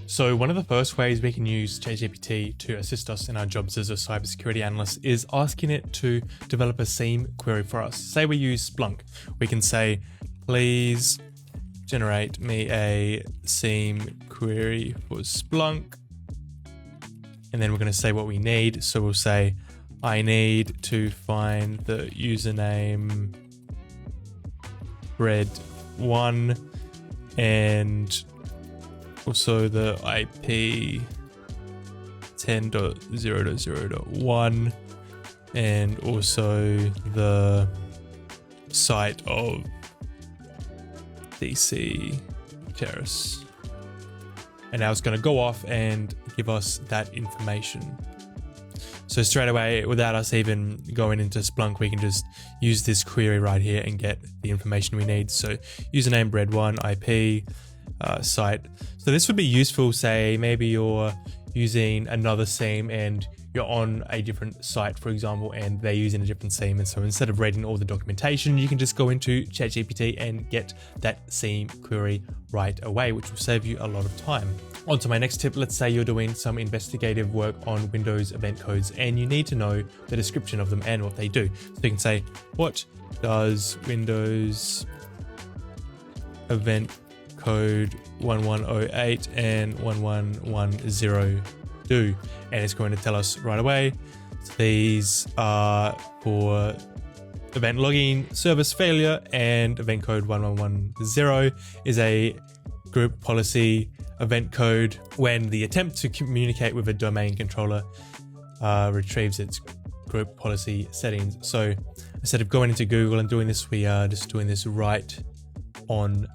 So one of the first ways we can use ChatGPT to assist us in our jobs as a cybersecurity analyst is asking it to develop a SIEM query for us. Say we use Splunk. We can say, please generate me a SIEM query for Splunk. And then we're going to say what we need. So we'll say, I need to find the username bread1 and also the IP 10.0.0.1 and also the site of DC Terrace. And now it's going to go off and give us that information. So straight away, without us even going into Splunk, we can just use this query right here and get the information we need. So username bread1, IP, site. So this would be useful, say maybe you're using another SIEM and you're on a different site, for example, and they're using a different SIEM. And so instead of reading all the documentation, you can just go into ChatGPT and get that SIEM query right away, which will save you a lot of time. On to my next tip. Let's say you're doing some investigative work on Windows event codes and you need to know the description of them and what they do. So you can say, what does Windows event code 1108 and 1110 do? And it's going to tell us right away. So these are for event logging, service failure, and event code 1110 is a group policy event code when the attempt to communicate with a domain controller retrieves its group policy settings. So instead of going into Google and doing this, we are just doing this right on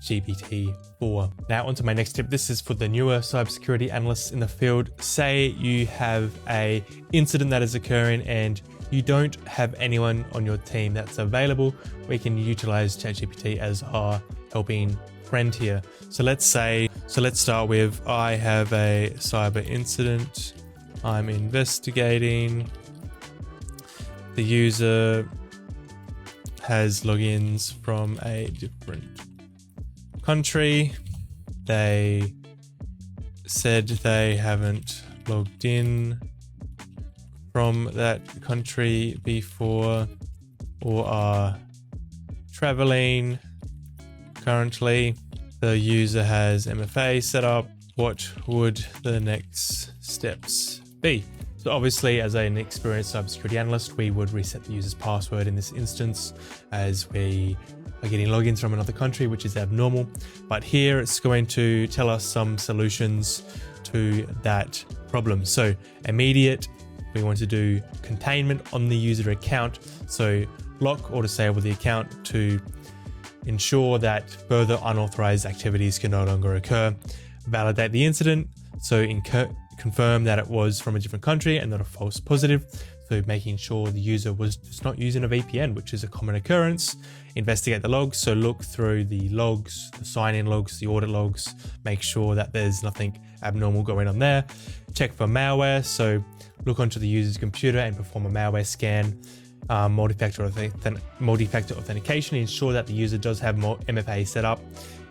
GPT-4. Now onto my next tip. This is for the newer cybersecurity analysts in the field. Say you have a incident that is occurring and you don't have anyone on your team that's available. We can utilize ChatGPT as our helping friend here. So let's start with, I have a cyber incident. I'm investigating. The user has logins from a different country. They said they haven't logged in from that country before or are traveling currently. The user has MFA set up. What would the next steps be? So obviously, as an experienced cybersecurity analyst, we would reset the user's password in this instance as we are getting logins from another country, which is abnormal. But here it's going to tell us some solutions to that problem. So immediate, we want to do containment on the user account. So lock or disable the account to ensure that further unauthorized activities can no longer occur. Validate the incident. So confirm that it was from a different country and not a false positive. So making sure the user was just not using a VPN, which is a common occurrence. Investigate the logs. So look through the logs, the sign-in logs, the audit logs, make sure that there's nothing abnormal going on there. Check for malware. So look onto the user's computer and perform a malware scan. Multi-factor authentication, ensure that the user does have more MFA set up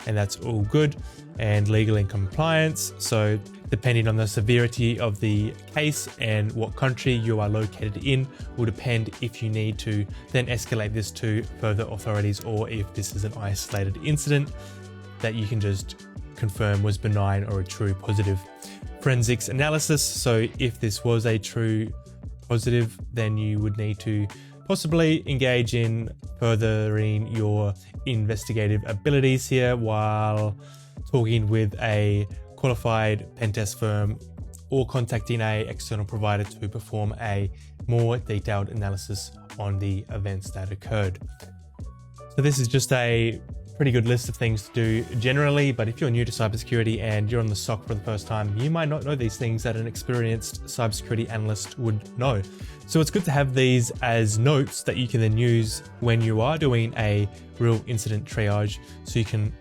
and that's all good. And legal and compliance. So depending on the severity of the case and what country you are located in will depend if you need to then escalate this to further authorities or if this is an isolated incident that you can just confirm was benign or a true positive. Forensics analysis. So if this was a true positive, then you would need to possibly engage in furthering your investigative abilities here while talking with a qualified pen test firm or contacting an external provider to perform a more detailed analysis on the events that occurred. So this is just a pretty good list of things to do generally, but if you're new to cybersecurity and you're on the SOC for the first time, you might not know these things that an experienced cybersecurity analyst would know. So it's good to have these as notes that you can then use when you are doing a real incident triage, so you can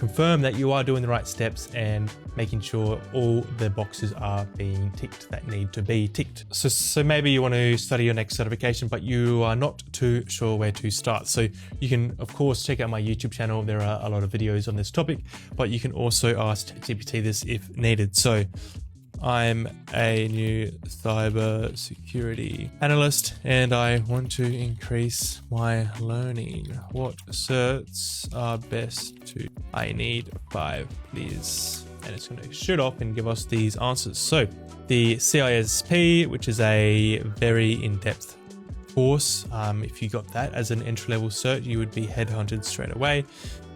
confirm that you are doing the right steps and making sure all the boxes are being ticked that need to be ticked. So maybe you want to study your next certification, but you are not too sure where to start. So you can, of course, check out my YouTube channel. There are a lot of videos on this topic, but you can also ask ChatGPT this if needed. So I'm a new cybersecurity analyst and I want to increase my learning. What certs are best to? I need 5, please. And it's going to shoot off and give us these answers. So the CISP, which is a very in-depth course. If you got that as an entry-level cert, you would be headhunted straight away.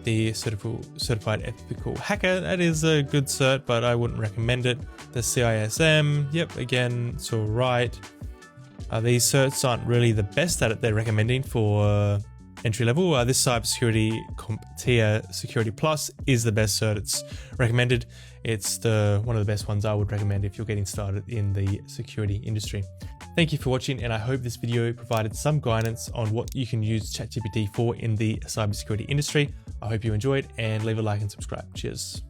The certified ethical hacker, that is a good cert, but I wouldn't recommend it. The CISM, yep, again, it's all right. These certs aren't really the best that they're recommending for entry level. This cybersecurity CompTIA Security Plus is the best cert. It's recommended. It's one of the best ones I would recommend if you're getting started in the security industry. Thank you for watching, and I hope this video provided some guidance on what you can use ChatGPT for in the cybersecurity industry. I hope you enjoyed, and leave a like and subscribe. Cheers.